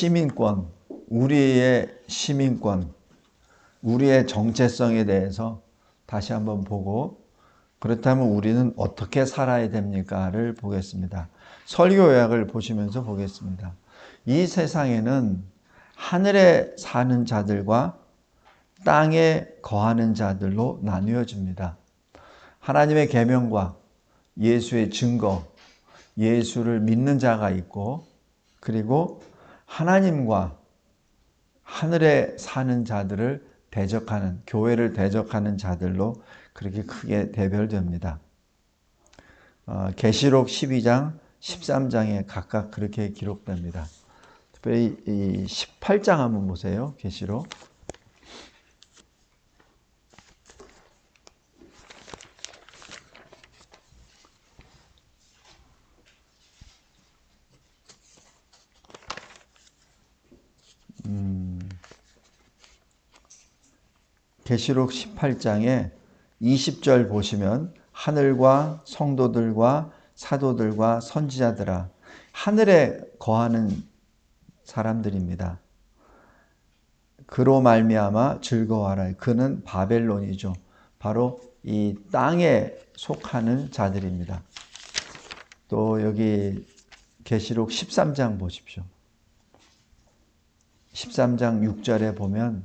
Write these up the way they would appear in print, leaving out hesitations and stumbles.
시민권, 우리의 시민권, 우리의 정체성에 대해서 다시 한번 보고, 그렇다면 우리는 어떻게 살아야 됩니까?를 보겠습니다. 설교 요약을 보시면서 보겠습니다. 이 세상에는 하늘에 사는 자들과 땅에 거하는 자들로 나누어집니다. 하나님의 계명과 예수의 증거, 예수를 믿는 자가 있고, 그리고 하나님과 하늘에 사는 자들을 대적하는, 교회를 대적하는 자들로 그렇게 크게 대별됩니다. 계시록 12장, 13장에 각각 그렇게 기록됩니다. 특별히 이 18장 한번 보세요. 계시록. 계시록 18장에 20절 보시면 하늘과 성도들과 사도들과 선지자들아, 하늘에 거하는 사람들입니다. 그로 말미암아 즐거워하라. 그는 바벨론이죠. 바로 이 땅에 속하는 자들입니다. 또 여기 계시록 13장 보십시오. 13장 6절에 보면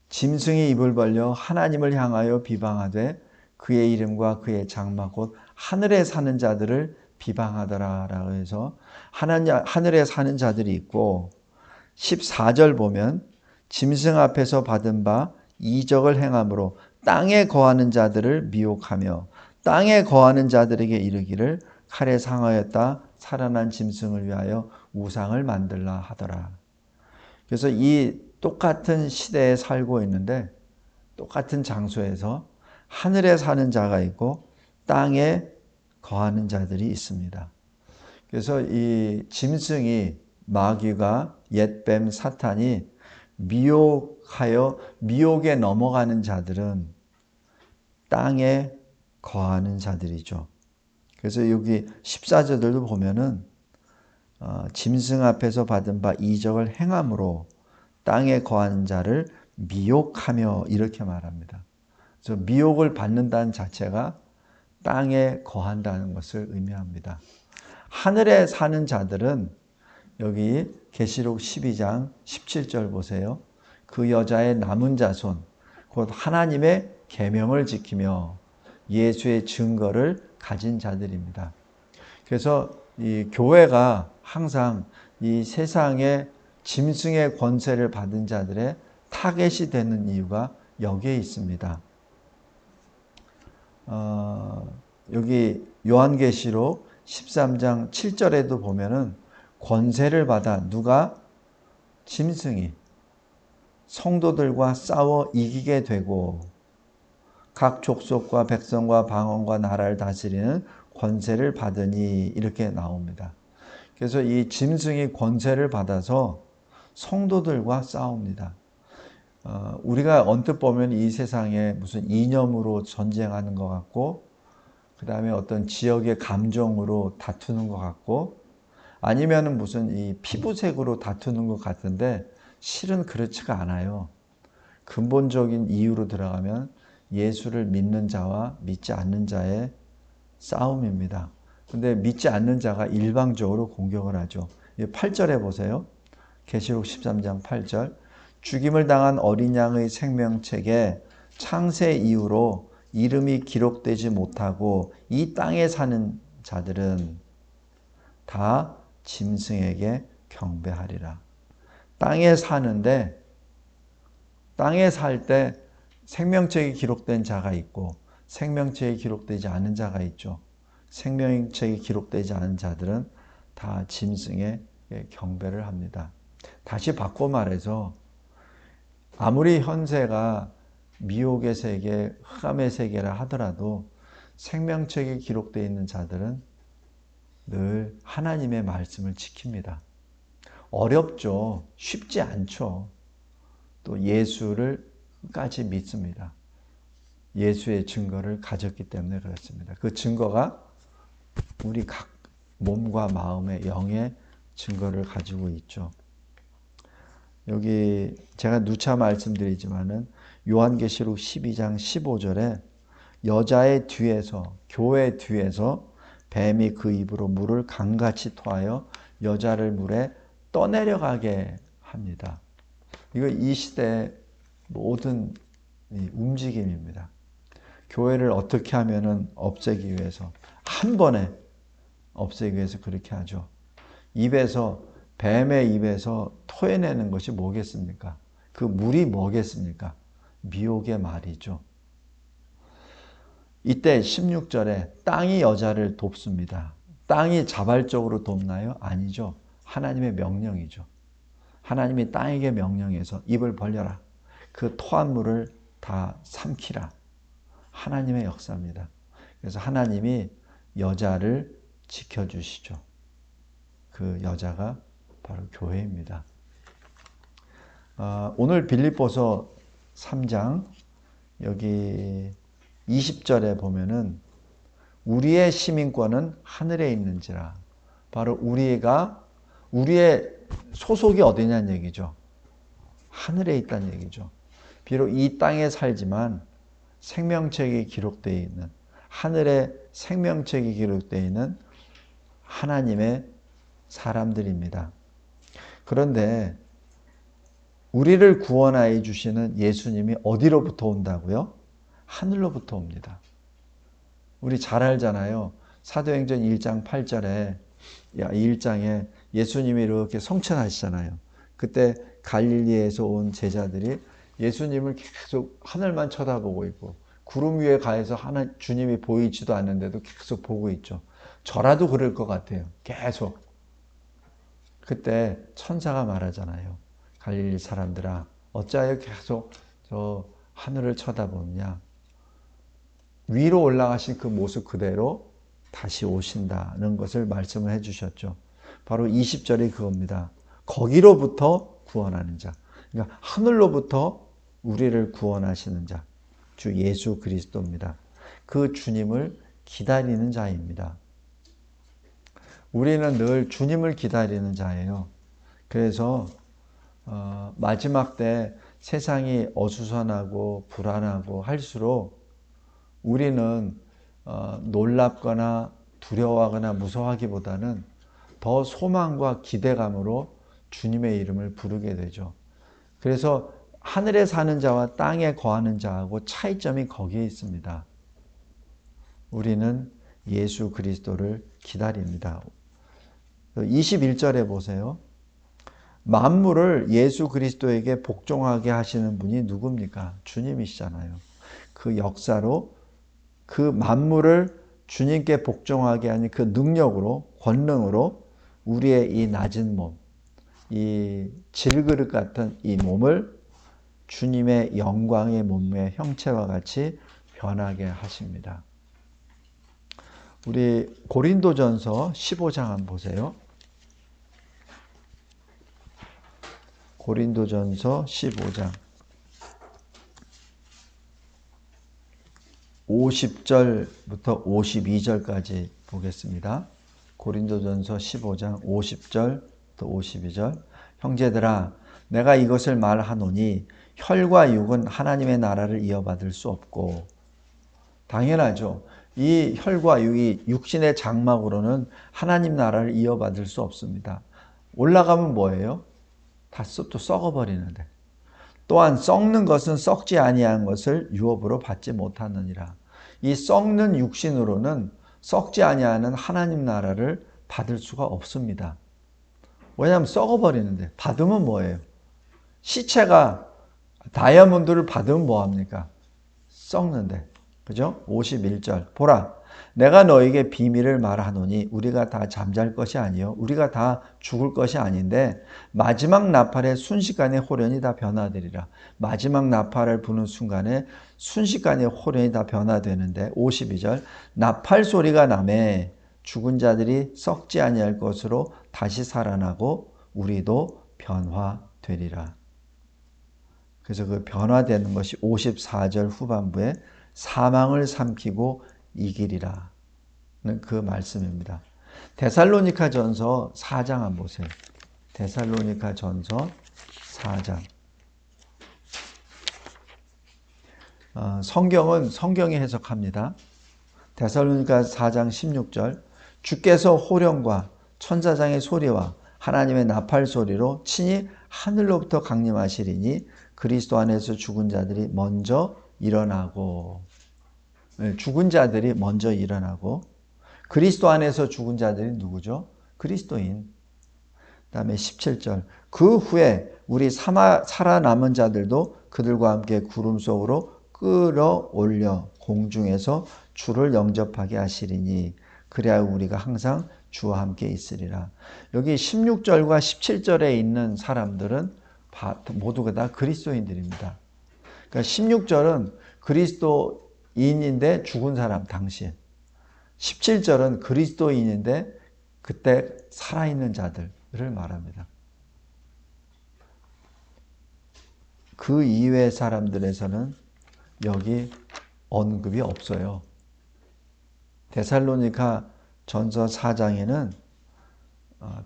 짐승이 입을 벌려 하나님을 향하여 비방하되 그의 이름과 그의 장막 곧 하늘에 사는 자들을 비방하더라라고 해서 하늘에 사는 자들이 있고, 14절 보면 짐승 앞에서 받은 바 이적을 행함으로 땅에 거하는 자들을 미혹하며 땅에 거하는 자들에게 이르기를 칼에 상하였다 살아난 짐승을 위하여 우상을 만들라 하더라. 그래서 이 똑같은 시대에 살고 있는데 똑같은 장소에서 하늘에 사는 자가 있고 땅에 거하는 자들이 있습니다. 그래서 이 짐승이, 마귀가, 옛뱀 사탄이 미혹하여 미혹에 넘어가는 자들은 땅에 거하는 자들이죠. 그래서 여기 14절들도 보면은 짐승 앞에서 받은 바 이적을 행함으로 땅에 거하는 자를 미혹하며 이렇게 말합니다. 그래서 미혹을 받는다는 자체가 땅에 거한다는 것을 의미합니다. 하늘에 사는 자들은 여기 계시록 12장 17절 보세요. 그 여자의 남은 자손, 곧 하나님의 계명을 지키며 예수의 증거를 가진 자들입니다. 그래서 이 교회가 항상 이 세상에 짐승의 권세를 받은 자들의 타겟이 되는 이유가 여기에 있습니다. 여기 요한계시록 13장 7절에도 보면은 권세를 받아 누가? 짐승이 성도들과 싸워 이기게 되고 각 족속과 백성과 방언과 나라를 다스리는 권세를 받으니 이렇게 나옵니다. 그래서 이 짐승이 권세를 받아서 성도들과 싸웁니다. 우리가 언뜻 보면 이 세상에 무슨 이념으로 전쟁하는 것 같고, 그 다음에 어떤 지역의 감정으로 다투는 것 같고, 아니면은 무슨 이 피부색으로 다투는 것 같은데 실은 그렇지가 않아요. 근본적인 이유로 들어가면 예수를 믿는 자와 믿지 않는 자의 싸움입니다. 근데 믿지 않는 자가 일방적으로 공격을 하죠. 8절에 보세요. 계시록 13장 8절. 죽임을 당한 어린 양의 생명책에 창세 이후로 이름이 기록되지 못하고 이 땅에 사는 자들은 다 짐승에게 경배하리라. 땅에 사는데, 땅에 살 때 생명책이 기록된 자가 있고 생명책이 기록되지 않은 자가 있죠. 생명책이 기록되지 않은 자들은 다 짐승에 경배를 합니다. 다시 바꿔 말해서 아무리 현세가 미혹의 세계, 흑암의 세계라 하더라도 생명책이 기록되어 있는 자들은 늘 하나님의 말씀을 지킵니다. 어렵죠. 쉽지 않죠. 또 예수를 끝까지 믿습니다. 예수의 증거를 가졌기 때문에 그렇습니다. 그 증거가 우리 각 몸과 마음의 영의 증거를 가지고 있죠. 여기 제가 누차 말씀드리지만은 요한계시록 12장 15절에 여자의 뒤에서, 교회 뒤에서 뱀이 그 입으로 물을 강같이 토하여 여자를 물에 떠내려가게 합니다. 이거 이 시대의 모든 움직임입니다. 교회를 어떻게 하면은 없애기 위해서, 한 번에 없애기 위해서 그렇게 하죠. 뱀의 입에서 토해내는 것이 뭐겠습니까? 그 물이 뭐겠습니까? 미혹의 말이죠. 이때 16절에 땅이 여자를 돕습니다. 땅이 자발적으로 돕나요? 아니죠. 하나님의 명령이죠. 하나님이 땅에게 명령해서 입을 벌려라. 그 토한 물을 다 삼키라. 하나님의 역사입니다. 그래서 하나님이 여자를 지켜주시죠. 그 여자가 바로 교회입니다. 오늘 빌립보서 3장 여기 20절에 보면은 우리의 시민권은 하늘에 있는지라. 바로 우리의 소속이 어디냐는 얘기죠. 하늘에 있다는 얘기죠. 비록 이 땅에 살지만 생명책이 기록되어 있는, 하늘에 생명책이 기록되어 있는 하나님의 사람들입니다. 그런데 우리를 구원하여 주시는 예수님이 어디로부터 온다고요? 하늘로부터 옵니다. 우리 잘 알잖아요. 사도행전 1장 8절에 1장에 예수님이 이렇게 성천하시잖아요. 그때 갈릴리에서 온 제자들이 예수님을 계속 하늘만 쳐다보고 있고 구름 위에 가해서 주님이 보이지도 않는데도 계속 보고 있죠. 저라도 그럴 것 같아요. 계속. 그때 천사가 말하잖아요. 갈릴리 사람들아, 어찌하여 계속 저 하늘을 쳐다보느냐. 위로 올라가신 그 모습 그대로 다시 오신다는 것을 말씀을 해주셨죠. 바로 20절이 그겁니다. 거기로부터 구원하는 자. 그러니까 하늘로부터 우리를 구원하시는 자. 주 예수 그리스도입니다. 그 주님을 기다리는 자입니다. 우리는 늘 주님을 기다리는 자예요. 그래서 마지막 때 세상이 어수선하고 불안하고 할수록 우리는 놀랍거나 두려워하거나 무서워하기보다는 더 소망과 기대감으로 주님의 이름을 부르게 되죠. 그래서 하늘에 사는 자와 땅에 거하는 자하고 차이점이 거기에 있습니다. 우리는 예수 그리스도를 기다립니다. 21절에 보세요. 만물을 예수 그리스도에게 복종하게 하시는 분이 누굽니까? 주님이시잖아요. 그 역사로 그 만물을 주님께 복종하게 하는 그 능력으로, 권능으로 우리의 이 낮은 몸, 이 질그릇 같은 이 몸을 주님의 영광의 몸의 형체와 같이 변하게 하십니다. 우리 고린도전서 15장 한번 보세요. 고린도전서 15장 50절부터 52절까지 보겠습니다. 고린도전서 15장 50절부터 52절. 형제들아, 내가 이것을 말하노니 혈과 육은 하나님의 나라를 이어받을 수 없고, 당연하죠. 이 혈과 육이 육신의 장막으로는 하나님 나라를 이어받을 수 없습니다. 올라가면 뭐예요? 다 또 썩어버리는데. 또한 썩는 것은 썩지 아니한 것을 유업으로 받지 못하느니라. 이 썩는 육신으로는 썩지 아니하는 하나님 나라를 받을 수가 없습니다. 왜냐하면 썩어버리는데. 받으면 뭐예요? 시체가 다이아몬드를 받으면 뭐합니까? 썩는데. 그죠? 51절. 보라, 내가 너에게 비밀을 말하노니 우리가 다 잠잘 것이 아니요 우리가 다 죽을 것이 아닌데 마지막 나팔의 순식간에 호련이 다 변화되리라. 마지막 나팔을 부는 순간에 순식간에 호련이 다 변화되는데 52절. 나팔 소리가 나매 죽은 자들이 썩지 아니할 것으로 다시 살아나고 우리도 변화되리라. 그래서 그 변화되는 것이 54절 후반부에 사망을 삼키고 이기리라는 그 말씀입니다. 데살로니가 전서 4장 한번 보세요. 데살로니가 전서 4장. 성경은 성경이 해석합니다. 데살로니가 4장 16절. 주께서 호령과 천사장의 소리와 하나님의 나팔 소리로 친히 하늘로부터 강림하시리니 그리스도 안에서 죽은 자들이 먼저 일어나고, 죽은 자들이 먼저 일어나고, 그리스도 안에서 죽은 자들이 누구죠? 그리스도인. 그 다음에 17절. 그 후에 우리 살아남은 자들도 그들과 함께 구름 속으로 끌어올려 공중에서 주를 영접하게 하시리니 그래야 우리가 항상 주와 함께 있으리라. 여기 16절과 17절에 있는 사람들은 모두가 다 그리스도인들입니다. 그러니까 16절은 그리스도인인데 죽은 사람 당시에, 17절은 그리스도인인데 그때 살아있는 자들을 말합니다. 그 이외의 사람들에서는 여기 언급이 없어요. 데살로니가 전서 4장에는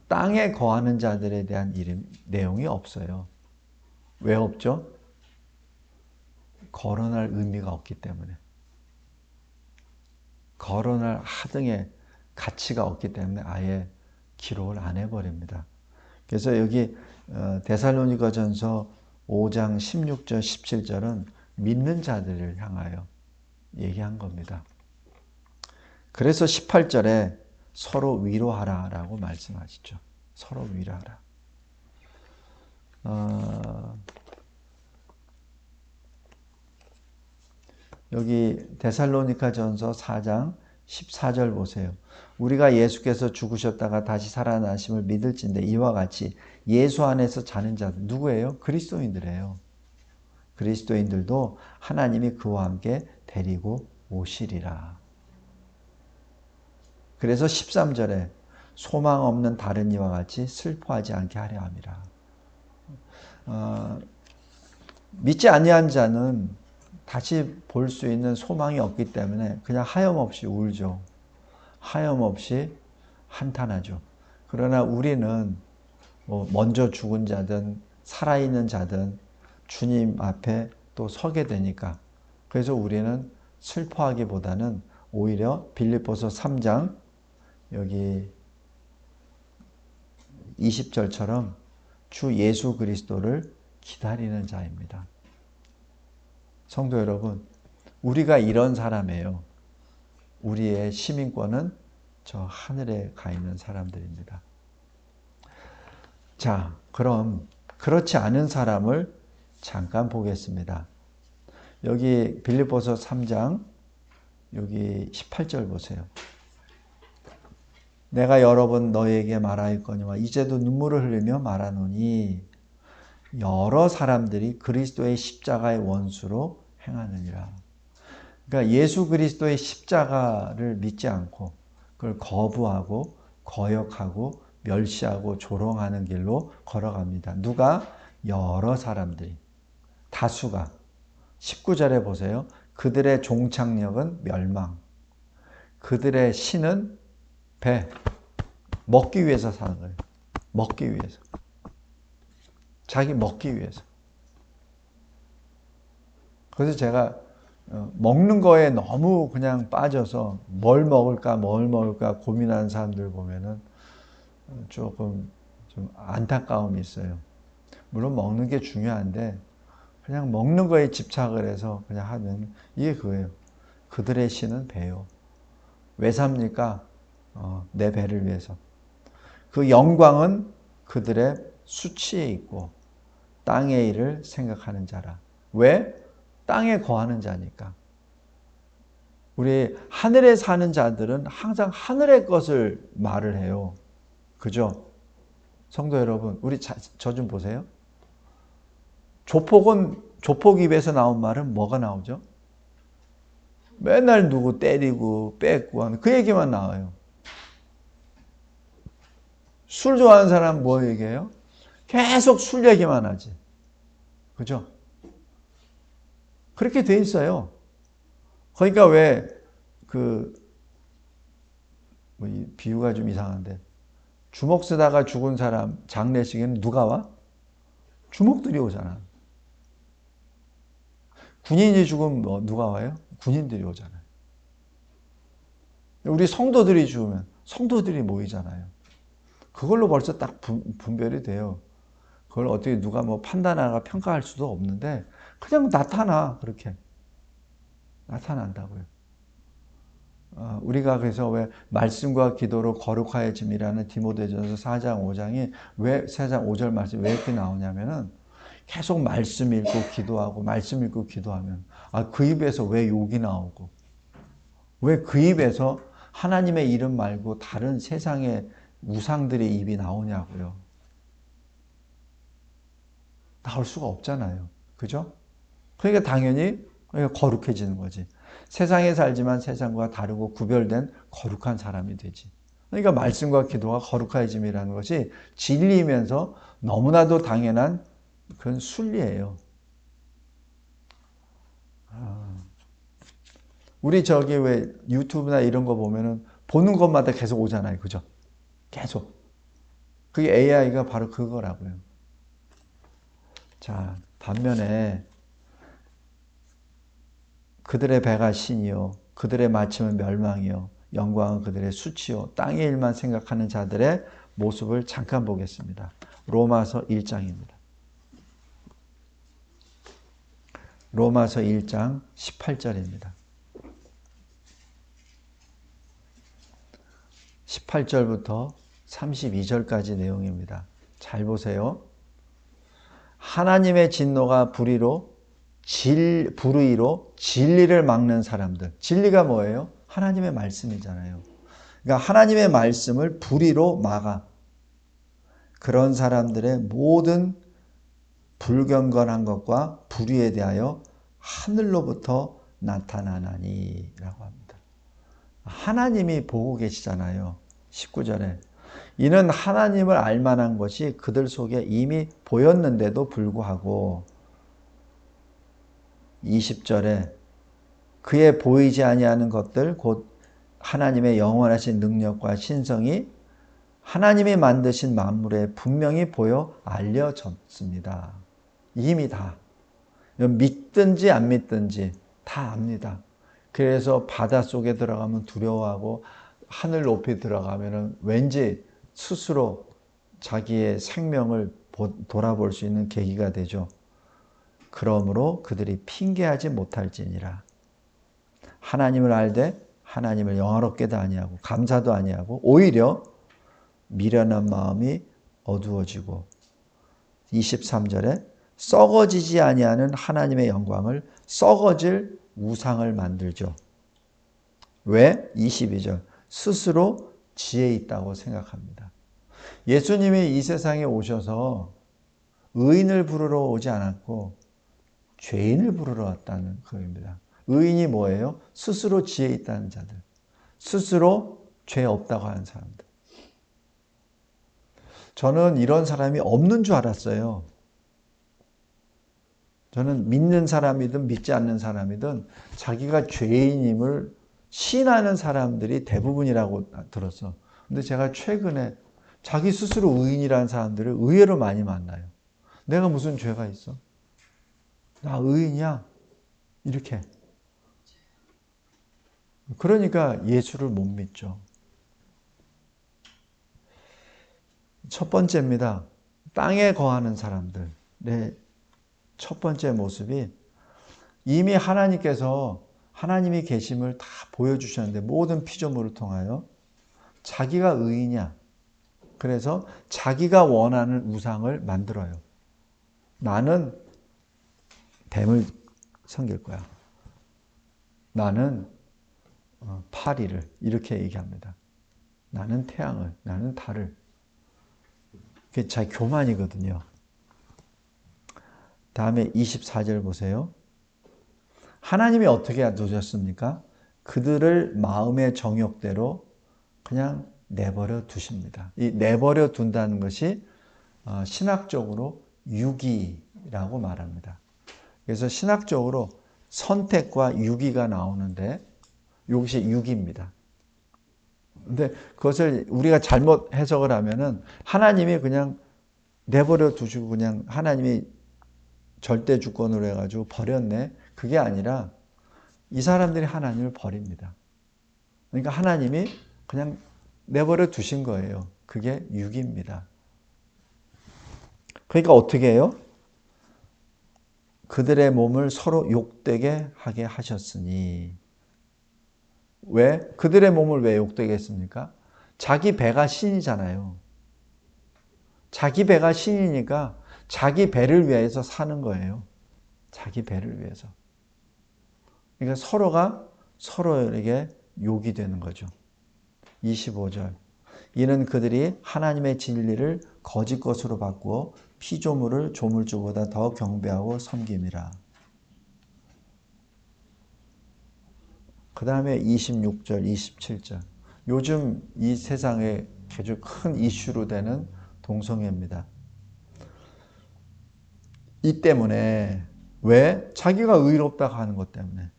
땅에 거하는 자들에 대한 내용이 없어요. 왜 없죠? 거론할 의미가 없기 때문에. 거론할 하등의 가치가 없기 때문에 아예 기록을 안 해버립니다. 그래서 여기 데살로니가 전서 5장 16절 17절은 믿는 자들을 향하여 얘기한 겁니다. 그래서 18절에 서로 위로하라 라고 말씀하시죠. 서로 위로하라. 여기 데살로니가 전서 4장 14절 보세요. 우리가 예수께서 죽으셨다가 다시 살아나심을 믿을진데 이와 같이 예수 안에서 자는 자들 누구예요? 그리스도인들이에요. 그리스도인들도 하나님이 그와 함께 데리고 오시리라. 그래서 13절에 소망 없는 다른 이와 같이 슬퍼하지 않게 하려 함이라. 믿지 아니한 자는 다시 볼 수 있는 소망이 없기 때문에 그냥 하염없이 울죠. 하염없이 한탄하죠. 그러나 우리는 먼저 죽은 자든 살아있는 자든 주님 앞에 또 서게 되니까, 그래서 우리는 슬퍼하기보다는 오히려 빌립보서 3장 여기 20절처럼 주 예수 그리스도를 기다리는 자입니다. 성도 여러분, 우리가 이런 사람이에요. 우리의 시민권은 저 하늘에 가 있는 사람들입니다. 자, 그럼 그렇지 않은 사람을 잠깐 보겠습니다. 여기 빌립보서 3장 여기 18절 보세요. 내가 여러 번 너에게 말하였거니와 이제도 눈물을 흘리며 말하노니 여러 사람들이 그리스도의 십자가의 원수로 행하느니라. 그러니까 예수 그리스도의 십자가를 믿지 않고 그걸 거부하고 거역하고 멸시하고 조롱하는 길로 걸어갑니다. 누가? 여러 사람들이. 다수가. 19절에 보세요. 그들의 종착역은 멸망. 그들의 신은 배. 먹기 위해서 사는 거예요. 먹기 위해서. 자기 먹기 위해서. 그래서 제가 먹는 거에 너무 그냥 빠져서 뭘 먹을까 고민하는 사람들 보면은 조금 좀 안타까움이 있어요. 물론 먹는 게 중요한데 그냥 먹는 거에 집착을 해서 그냥 하면 이게 그거예요. 그들의 신은 배요. 왜 삽니까? 내 배를 위해서. 그 영광은 그들의 수치에 있고 땅의 일을 생각하는 자라. 왜? 땅에 거하는 자니까. 우리 하늘에 사는 자들은 항상 하늘의 것을 말을 해요. 그죠? 성도 여러분, 우리 저 좀 보세요. 조폭 입에서 나온 말은 뭐가 나오죠? 맨날 누구 때리고 뺏고 하는 그 얘기만 나와요. 술 좋아하는 사람 뭐 얘기해요? 계속 술 얘기만 하지. 그죠? 그렇게 돼 있어요. 그러니까 왜 이 비유가 좀 이상한데 주먹 쓰다가 죽은 사람 장례식에는 누가 와? 주먹들이 오잖아. 군인이 죽으면 뭐 누가 와요? 군인들이 오잖아요. 우리 성도들이 죽으면 성도들이 모이잖아요. 그걸로 벌써 딱 분별이 돼요. 그걸 어떻게 누가 뭐 판단하거나 평가할 수도 없는데 그냥 나타나. 그렇게 나타난다고요. 우리가 그래서 왜 말씀과 기도로 거룩하여짐이라는 디모데전서 4장 5장이 왜 4장 5절 말씀 왜 이렇게 나오냐면은 계속 말씀 읽고 기도하고 말씀 읽고 기도하면 그 입에서 왜 욕이 나오고 왜 그 입에서 하나님의 이름 말고 다른 세상의 우상들의 입이 나오냐고요. 나올 수가 없잖아요. 그죠? 그러니까 당연히 거룩해지는 거지. 세상에 살지만 세상과 다르고 구별된 거룩한 사람이 되지. 그러니까 말씀과 기도가 거룩해짐이라는 것이 진리이면서 너무나도 당연한 그런 순리예요. 우리 저기 왜 유튜브나 이런 거 보면은 보는 것마다 계속 오잖아요. 그죠? 계속. 그게 AI가 바로 그거라고요. 자, 반면에 그들의 배가 신이요 그들의 마침은 멸망이요 영광은 그들의 수치요 땅의 일만 생각하는 자들의 모습을 잠깐 보겠습니다. 로마서 1장입니다. 로마서 1장 18절입니다. 18절부터 32절까지 내용입니다. 잘 보세요. 하나님의 진노가 불의로 진리를 막는 사람들. 진리가 뭐예요? 하나님의 말씀이잖아요. 그러니까 하나님의 말씀을 불의로 막아. 그런 사람들의 모든 불경건한 것과 불의에 대하여 하늘로부터 나타나나니 라고 합니다. 하나님이 보고 계시잖아요. 19절에. 이는 하나님을 알만한 것이 그들 속에 이미 보였는데도 불구하고 20절에 그의 보이지 아니하는 것들 곧 하나님의 영원하신 능력과 신성이 하나님이 만드신 만물에 분명히 보여 알려졌습니다. 이미 다 믿든지 안 믿든지 다 압니다. 그래서 바닷속에 들어가면 두려워하고 하늘 높이 들어가면 왠지 스스로 자기의 생명을 돌아볼 수 있는 계기가 되죠. 그러므로 그들이 핑계하지 못할지니라. 하나님을 알되 하나님을 영화롭게도 아니하고 감사도 아니하고 오히려 미련한 마음이 어두워지고 23절에 썩어지지 아니하는 하나님의 영광을 썩어질 우상을 만들죠. 왜? 22절 스스로 지혜 있다고 생각합니다. 예수님이 이 세상에 오셔서 의인을 부르러 오지 않았고 죄인을 부르러 왔다는 거입니다. 의인이 뭐예요? 스스로 지혜 있다는 자들. 스스로 죄 없다고 하는 사람들. 저는 이런 사람이 없는 줄 알았어요. 저는 믿는 사람이든 믿지 않는 사람이든 자기가 죄인임을 시인하는 사람들이 대부분이라고 들었어. 근데 제가 최근에 자기 스스로 의인이라는 사람들을 의외로 많이 만나요. 내가 무슨 죄가 있어? 나 의인이야? 이렇게. 그러니까 예수를 못 믿죠. 첫 번째입니다. 땅에 거하는 사람들의 첫 번째 모습이 이미 하나님께서 하나님이 계심을 다 보여주셨는데 모든 피조물을 통하여 자기가 의인이야. 그래서 자기가 원하는 우상을 만들어요. 나는 뱀을 섬길 거야. 나는 파리를 이렇게 얘기합니다. 나는 태양을, 나는 달을. 그게 자기 교만이거든요. 다음에 24절 보세요. 하나님이 어떻게 두셨습니까? 그들을 마음의 정욕대로 그냥 내버려 두십니다. 이 내버려 둔다는 것이 신학적으로 유기라고 말합니다. 그래서 신학적으로 선택과 유기가 나오는데 이것이 유기입니다. 근데 그것을 우리가 잘못 해석을 하면은 하나님이 그냥 내버려 두시고 그냥 하나님이 절대 주권으로 해가지고 버렸네. 그게 아니라 이 사람들이 하나님을 버립니다. 그러니까 하나님이 그냥 내버려 두신 거예요. 그게 육입니다. 그러니까 어떻게 해요? 그들의 몸을 서로 욕되게 하게 하셨으니. 왜? 그들의 몸을 왜 욕되게 했습니까? 자기 배가 신이잖아요. 자기 배가 신이니까 자기 배를 위해서 사는 거예요. 자기 배를 위해서. 그러니까 서로가 서로에게 욕이 되는 거죠. 25절. 이는 그들이 하나님의 진리를 거짓 것으로 바꾸어 피조물을 조물주보다 더 경배하고 섬김이라. 그 다음에 26절, 27절. 요즘 이 세상에 아주 큰 이슈로 되는 동성애입니다. 이 때문에 왜? 자기가 의롭다고 하는 것 때문에.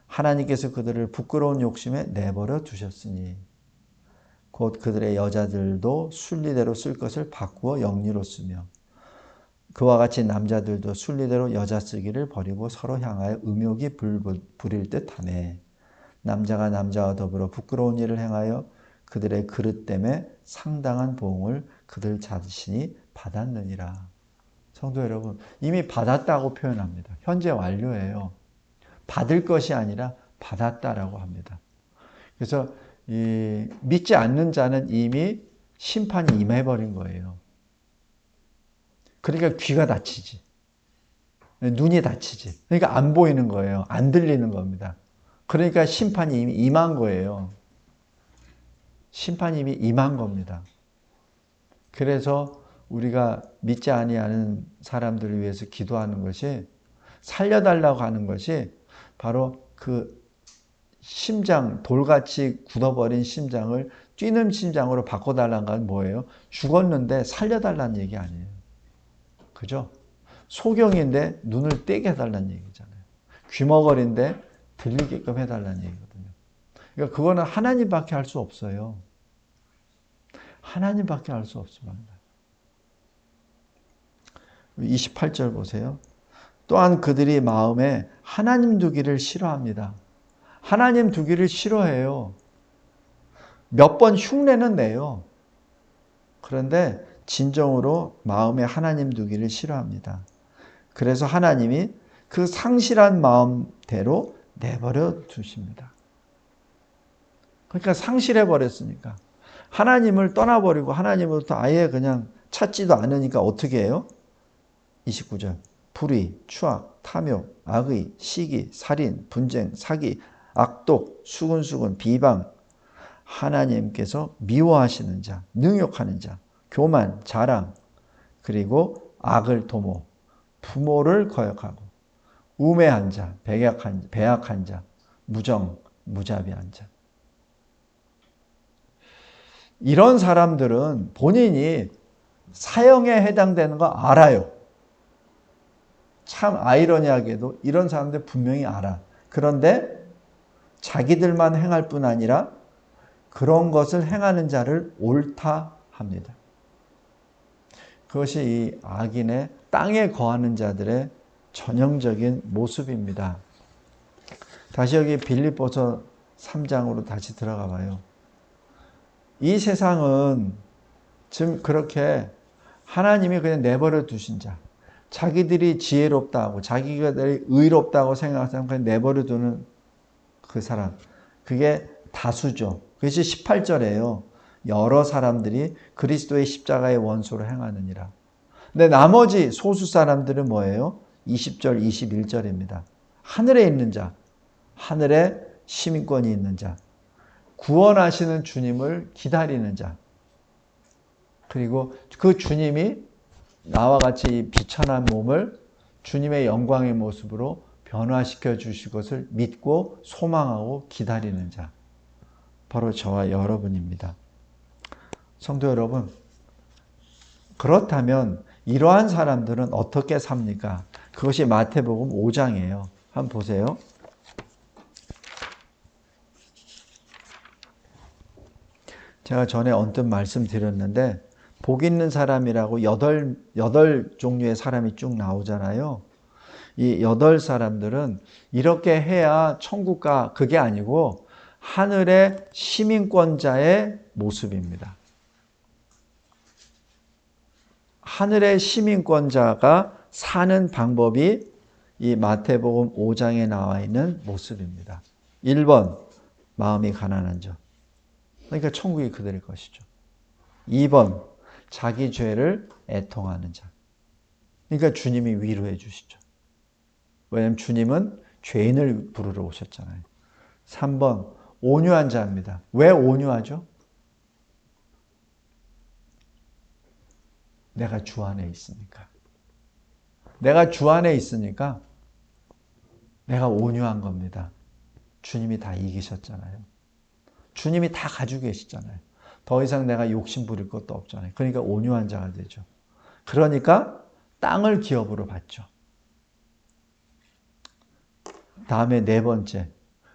하나님께서 그들을 부끄러운 욕심에 내버려 두셨으니 곧 그들의 여자들도 순리대로 쓸 것을 바꾸어 영리로 쓰며 그와 같이 남자들도 순리대로 여자 쓰기를 버리고 서로 향하여 음욕이 부릴 듯하네. 남자가 남자와 더불어 부끄러운 일을 행하여 그들의 그릇 때문에 상당한 보응을 그들 자신이 받았느니라. 성도 여러분, 이미 받았다고 표현합니다. 현재 완료예요. 받을 것이 아니라 받았다라고 합니다. 그래서 믿지 않는 자는 이미 심판이 임해버린 거예요. 그러니까 귀가 다치지. 눈이 다치지. 그러니까 안 보이는 거예요. 안 들리는 겁니다. 그러니까 심판이 이미 임한 거예요. 심판이 이미 임한 겁니다. 그래서 우리가 믿지 아니하는 사람들을 위해서 기도하는 것이 살려달라고 하는 것이 바로 그 심장, 돌같이 굳어버린 심장을 뛰는 심장으로 바꿔달라는 건 뭐예요? 죽었는데 살려달라는 얘기 아니에요. 그죠? 소경인데 눈을 떼게 해달라는 얘기잖아요. 귀머거리인데 들리게끔 해달라는 얘기거든요. 그러니까 그거는 하나님밖에 할 수 없어요. 하나님밖에 할 수 없습니다. 28절 보세요. 또한 그들이 마음에 하나님 두기를 싫어합니다. 하나님 두기를 싫어해요. 몇 번 흉내는 내요. 그런데 진정으로 마음에 하나님 두기를 싫어합니다. 그래서 하나님이 그 상실한 마음대로 내버려 두십니다. 그러니까 상실해 버렸으니까. 하나님을 떠나버리고 하나님으로부터 아예 그냥 찾지도 않으니까 어떻게 해요? 29절. 불의, 추악, 탐욕, 악의, 시기, 살인, 분쟁, 사기, 악독, 수군수군, 비방, 하나님께서 미워하시는 자, 능욕하는 자, 교만, 자랑, 그리고 악을 도모, 부모를 거역하고, 우매한 자, 배약한 자, 무정, 무자비한 자. 이런 사람들은 본인이 사형에 해당되는 거 알아요. 참 아이러니하게도 이런 사람들 분명히 알아. 그런데 자기들만 행할 뿐 아니라 그런 것을 행하는 자를 옳다 합니다. 그것이 이 악인의 땅에 거하는 자들의 전형적인 모습입니다. 다시 여기 빌립보서 3장으로 다시 들어가 봐요. 이 세상은 지금 그렇게 하나님이 그냥 내버려 두신 자, 자기들이 지혜롭다고 자기들이 의롭다고 생각하면 그냥 내버려 두는 그 사람, 그게 다수죠. 그것이 18절에요. 여러 사람들이 그리스도의 십자가의 원수로 행하느니라. 근데 나머지 소수 사람들은 뭐예요? 20절, 21절입니다. 하늘에 있는 자, 하늘에 시민권이 있는 자, 구원하시는 주님을 기다리는 자, 그리고 그 주님이 나와 같이 비천한 몸을 주님의 영광의 모습으로 변화시켜 주실 것을 믿고 소망하고 기다리는 자, 바로 저와 여러분입니다. 성도 여러분, 그렇다면 이러한 사람들은 어떻게 삽니까? 그것이 마태복음 5장이에요. 한번 보세요. 제가 전에 언뜻 말씀드렸는데 복 있는 사람이라고 여덟 종류의 사람이 쭉 나오잖아요. 이 8사람들은 이렇게 해야 천국 가, 그게 아니고 하늘의 시민권자의 모습입니다. 하늘의 시민권자가 사는 방법이 이 마태복음 5장에 나와 있는 모습입니다. 1번, 마음이 가난한 자. 그러니까 천국이 그들의 것이죠. 2번, 자기 죄를 애통하는 자. 그러니까 주님이 위로해 주시죠. 왜냐하면 주님은 죄인을 부르러 오셨잖아요. 3번, 온유한 자입니다. 왜 온유하죠? 내가 주 안에 있으니까. 내가 주 안에 있으니까 내가 온유한 겁니다. 주님이 다 이기셨잖아요. 주님이 다 가지고 계시잖아요. 더 이상 내가 욕심 부릴 것도 없잖아요. 그러니까 온유한 자가 되죠. 그러니까 땅을 기업으로 받죠. 다음에 4번째,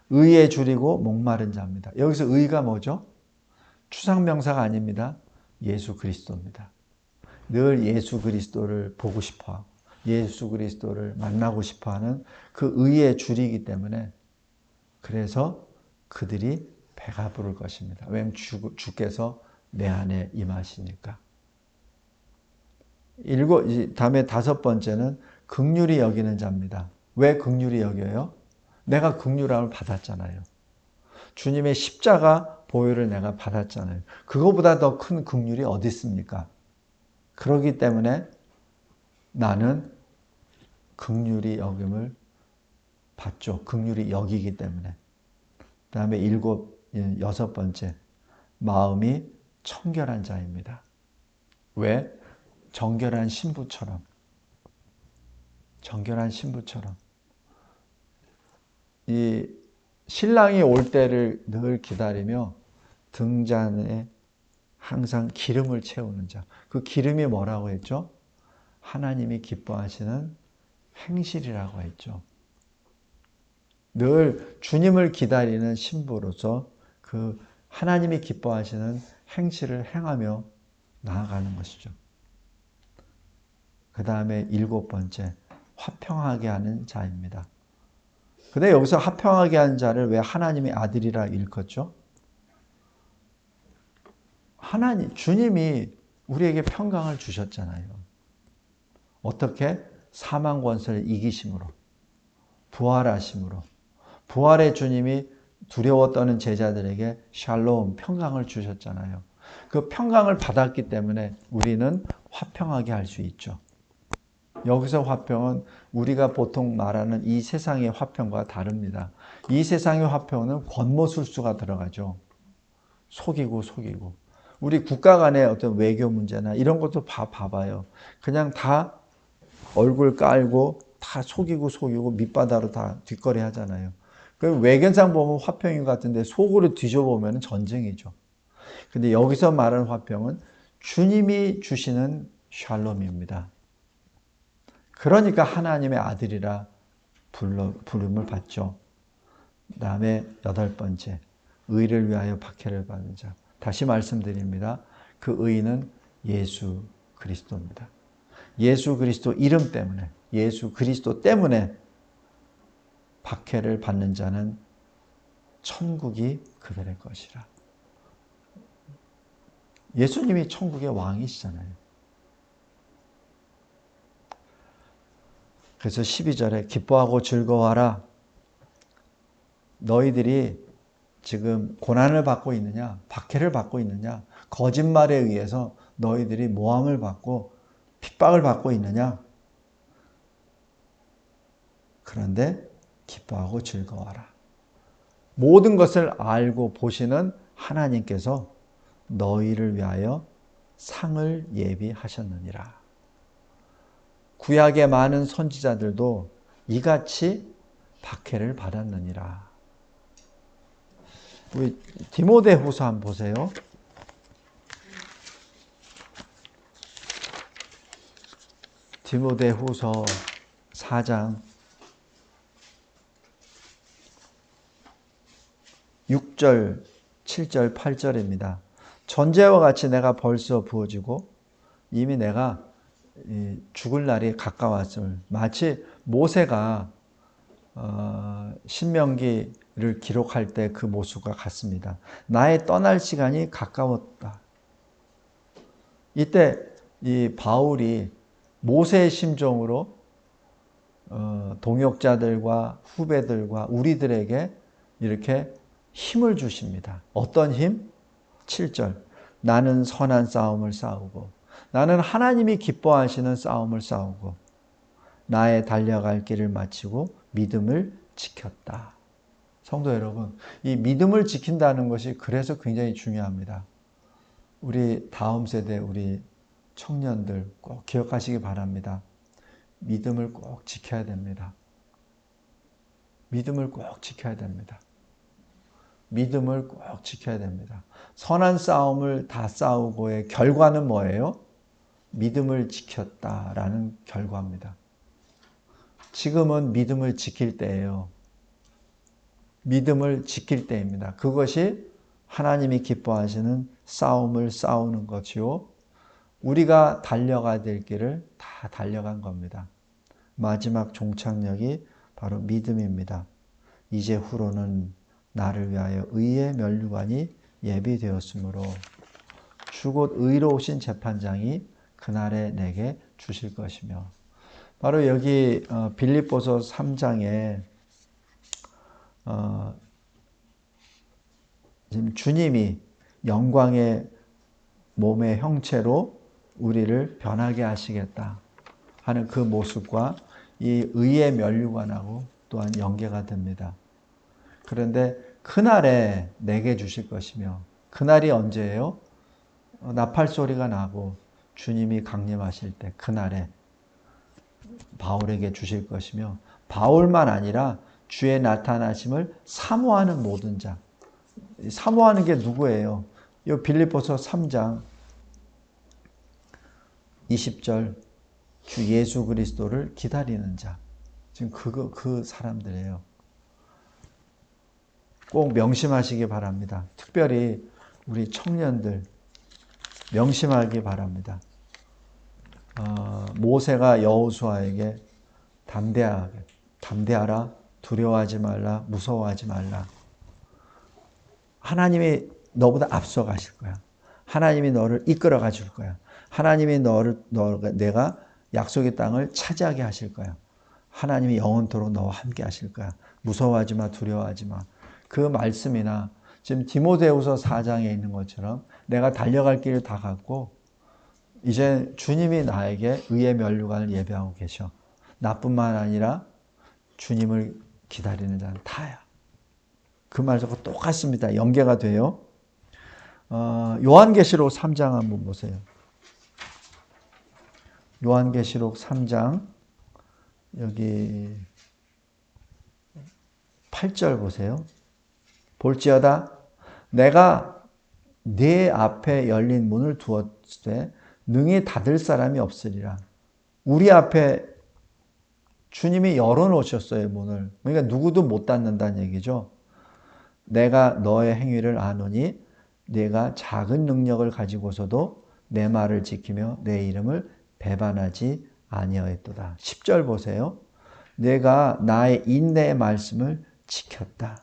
의에 줄이고 목마른 자입니다. 여기서 의가 뭐죠? 추상명사가 아닙니다. 예수 그리스도입니다. 늘 예수 그리스도를 보고 싶어, 예수 그리스도를 만나고 싶어하는 그 의에 줄이기 때문에 그래서 그들이 배가 부를 것입니다. 왜냐하면 주께서 내 안에 임하시니까. 다음에 5번째는 긍휼히 여기는 자입니다. 왜 긍휼히 여겨요? 내가 긍휼함을 받았잖아요. 주님의 십자가 보혈을 내가 받았잖아요. 그거보다 더 큰 긍휼이 어디 있습니까? 그렇기 때문에 나는 긍휼히 여김을 받죠. 긍휼히 여기기 때문에. 그 다음에 6번째, 마음이 청결한 자입니다. 왜? 정결한 신부처럼. 정결한 신부처럼. 이 신랑이 올 때를 늘 기다리며 등잔에 항상 기름을 채우는 자. 그 기름이 뭐라고 했죠? 하나님이 기뻐하시는 행실이라고 했죠. 늘 주님을 기다리는 신부로서 그 하나님이 기뻐하시는 행실을 행하며 나아가는 것이죠. 그 다음에 7번째, 화평하게 하는 자입니다. 근데 여기서 화평하게 하는 자를 왜 하나님의 아들이라 일컫죠? 주님이 우리에게 평강을 주셨잖아요. 어떻게? 사망 권세를 이기심으로, 부활하심으로. 부활의 주님이 두려워 떠는 제자들에게 샬롬, 평강을 주셨잖아요. 그 평강을 받았기 때문에 우리는 화평하게 할 수 있죠. 여기서 화평은 우리가 보통 말하는 이 세상의 화평과 다릅니다. 이 세상의 화평은 권모술수가 들어가죠. 속이고. 우리 국가 간의 어떤 외교 문제나 이런 것도 봐봐요. 그냥 다 얼굴 깔고 다 속이고 밑바닥으로 다 뒷거래 하잖아요. 그 외견상 보면 화평인 것 같은데 속으로 뒤져보면 전쟁이죠. 근데 여기서 말하는 화평은 주님이 주시는 샬롬입니다. 그러니까 하나님의 아들이라 부름을 받죠. 그 다음에 8번째, 의를 위하여 박해를 받는 자. 다시 말씀드립니다. 그 의는 예수 그리스도입니다. 예수 그리스도 이름 때문에, 예수 그리스도 때문에 박해를 받는 자는 천국이 그들의 것이라. 예수님이 천국의 왕이시잖아요. 그래서 12절에 기뻐하고 즐거워하라. 너희들이 지금 고난을 받고 있느냐, 박해를 받고 있느냐, 거짓말에 의해서 너희들이 모함을 받고 핍박을 받고 있느냐. 그런데 기뻐하고 즐거워하라. 모든 것을 알고 보시는 하나님께서 너희를 위하여 상을 예비하셨느니라. 구약의 많은 선지자들도 이같이 박해를 받았느니라. 우리 디모데후서 한번 보세요. 디모데후서 4장 6절, 7절, 8절입니다. 전제와 같이 내가 벌써 부어지고 이미 내가 죽을 날이 가까웠음을, 마치 모세가 신명기를 기록할 때 그 모습과 같습니다. 나의 떠날 시간이 가까웠다. 이때 이 바울이 모세의 심정으로 동역자들과 후배들과 우리들에게 이렇게 힘을 주십니다. 어떤 힘? 7절. 나는 선한 싸움을 싸우고, 나는 하나님이 기뻐하시는 싸움을 싸우고, 나의 달려갈 길을 마치고 믿음을 지켰다. 성도 여러분, 이 믿음을 지킨다는 것이 그래서 굉장히 중요합니다. 우리 다음 세대, 우리 청년들 꼭 기억하시기 바랍니다. 믿음을 꼭 지켜야 됩니다. 믿음을 꼭 지켜야 됩니다. 믿음을 꼭 지켜야 됩니다. 선한 싸움을 다 싸우고의 결과는 뭐예요? 믿음을 지켰다라는 결과입니다. 지금은 믿음을 지킬 때예요. 믿음을 지킬 때입니다. 그것이 하나님이 기뻐하시는 싸움을 싸우는 것이요, 우리가 달려가야 될 길을 다 달려간 겁니다. 마지막 종착역이 바로 믿음입니다. 이제 후로는 나를 위하여 의의 면류관이 예비되었으므로 주 곧 의로우신 재판장이 그날에 내게 주실 것이며, 바로 여기 빌립보서 3장에 지금 주님이 영광의 몸의 형체로 우리를 변하게 하시겠다 하는 그 모습과 이 의의 면류관하고 또한 연계가 됩니다. 그런데 그날에 내게 주실 것이며, 그날이 언제예요? 나팔 소리가 나고 주님이 강림하실 때 그날에 바울에게 주실 것이며, 바울만 아니라 주의 나타나심을 사모하는 모든 자. 사모하는 게 누구예요? 이 빌립보서 3장 20절, 주 예수 그리스도를 기다리는 자. 지금 그 사람들이에요. 꼭 명심하시기 바랍니다. 특별히 우리 청년들 명심하기 바랍니다. 모세가 여호수아에게 담대하라, 두려워하지 말라, 무서워하지 말라. 하나님이 너보다 앞서가실 거야. 하나님이 너를 이끌어 가줄 거야. 하나님이 내가 약속의 땅을 차지하게 하실 거야. 하나님이 영원토록 너와 함께 하실 거야. 무서워하지 마, 두려워하지 마. 그 말씀이나 지금 디모데후서 4장에 있는 것처럼 내가 달려갈 길을 다 갔고 이제 주님이 나에게 의의 면류관을 예비하고 계셔. 나뿐만 아니라 주님을 기다리는 자는 다야. 그 말하고 똑같습니다. 연계가 돼요. 요한계시록 3장 한번 보세요. 요한계시록 3장 여기 8절 보세요. 볼지어다 내가 네 앞에 열린 문을 두었을 때 능히 닫을 사람이 없으리라. 우리 앞에 주님이 열어놓으셨어요, 문을. 그러니까 누구도 못 닫는다는 얘기죠. 내가 너의 행위를 아노니 네가 작은 능력을 가지고서도 내 말을 지키며 내 이름을 배반하지 아니하였도다. 10절 보세요. 내가 나의 인내의 말씀을 지켰다.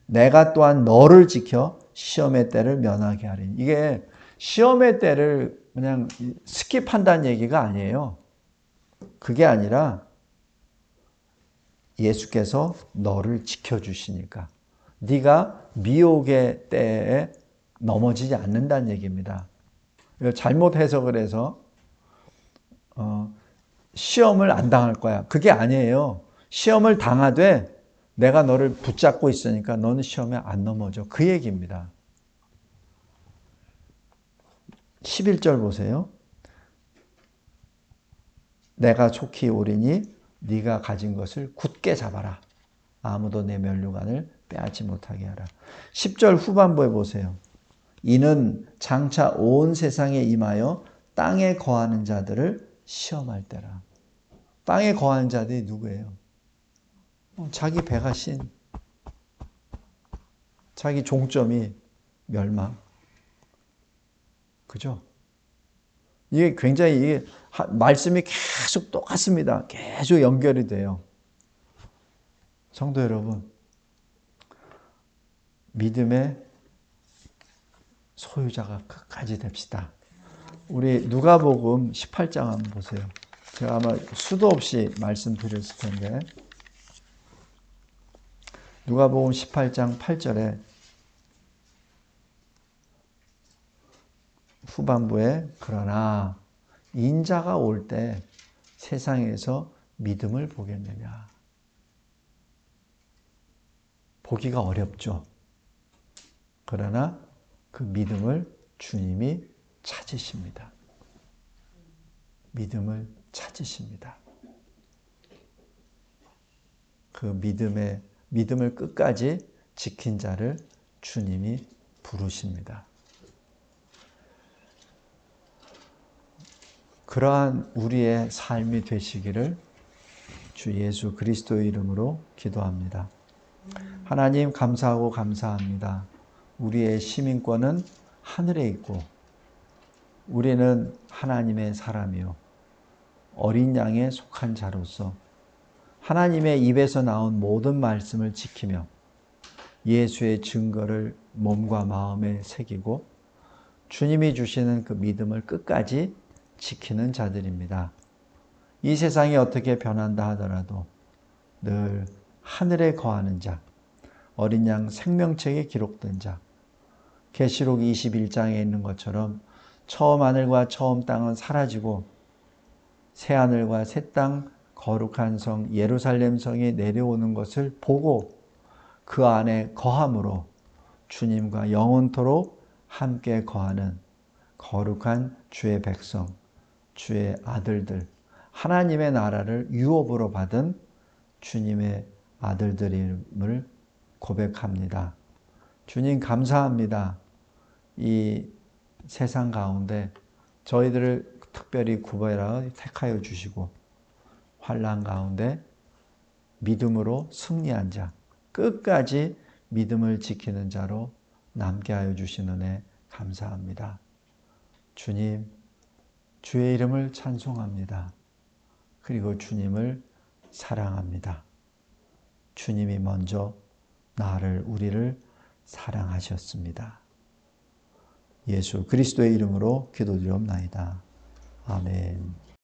내가 또한 너를 지켜 시험의 때를 면하게 하리니. 이게 시험의 때를 그냥 스킵한다는 얘기가 아니에요. 그게 아니라 예수께서 너를 지켜주시니까 네가 미혹의 때에 넘어지지 않는다는 얘기입니다. 잘못 해석을 해서 시험을 안 당할 거야. 그게 아니에요. 시험을 당하되 내가 너를 붙잡고 있으니까 너는 시험에 안 넘어져. 그 얘기입니다. 11절 보세요. 내가 속히 오리니 네가 가진 것을 굳게 잡아라. 아무도 내 면류관을 빼앗지 못하게 하라. 10절 후반부에 보세요. 이는 장차 온 세상에 임하여 땅에 거하는 자들을 시험할 때라. 땅에 거하는 자들이 누구예요? 자기 배가 신, 자기 종점이 멸망. 그죠? 이게 굉장히 말씀이 계속 똑같습니다. 계속 연결이 돼요. 성도 여러분, 믿음의 소유자가 끝까지 됩시다. 우리 누가복음 18장 한번 보세요. 제가 아마 수도 없이 말씀드렸을 텐데 누가복음 18장 8절에 후반부에 그러나 인자가 올 때 세상에서 믿음을 보겠느냐. 보기가 어렵죠. 그러나 그 믿음을 주님이 찾으십니다. 믿음을 찾으십니다. 그 믿음을 끝까지 지킨 자를 주님이 부르십니다. 그러한 우리의 삶이 되시기를 주 예수 그리스도의 이름으로 기도합니다. 하나님 감사하고 감사합니다. 우리의 시민권은 하늘에 있고 우리는 하나님의 사람이요 어린 양에 속한 자로서 하나님의 입에서 나온 모든 말씀을 지키며 예수의 증거를 몸과 마음에 새기고 주님이 주시는 그 믿음을 끝까지 지키는 자들입니다. 이 세상이 어떻게 변한다 하더라도 늘 하늘에 거하는 자, 어린 양 생명책에 기록된 자, 계시록 21장에 있는 것처럼 처음 하늘과 처음 땅은 사라지고 새 하늘과 새 땅 거룩한 성 예루살렘 성이 내려오는 것을 보고 그 안에 거함으로 주님과 영원토록 함께 거하는 거룩한 주의 백성, 주의 아들들, 하나님의 나라를 유업으로 받은 주님의 아들들임을 고백합니다. 주님 감사합니다. 이 세상 가운데 저희들을 특별히 구별하여 택하여 주시고 환난 가운데 믿음으로 승리한 자, 끝까지 믿음을 지키는 자로 남게 하여 주신 은혜 감사합니다. 주님, 주의 이름을 찬송합니다. 그리고 주님을 사랑합니다. 주님이 먼저 우리를 사랑하셨습니다. 예수 그리스도의 이름으로 기도드리옵나이다. 아멘.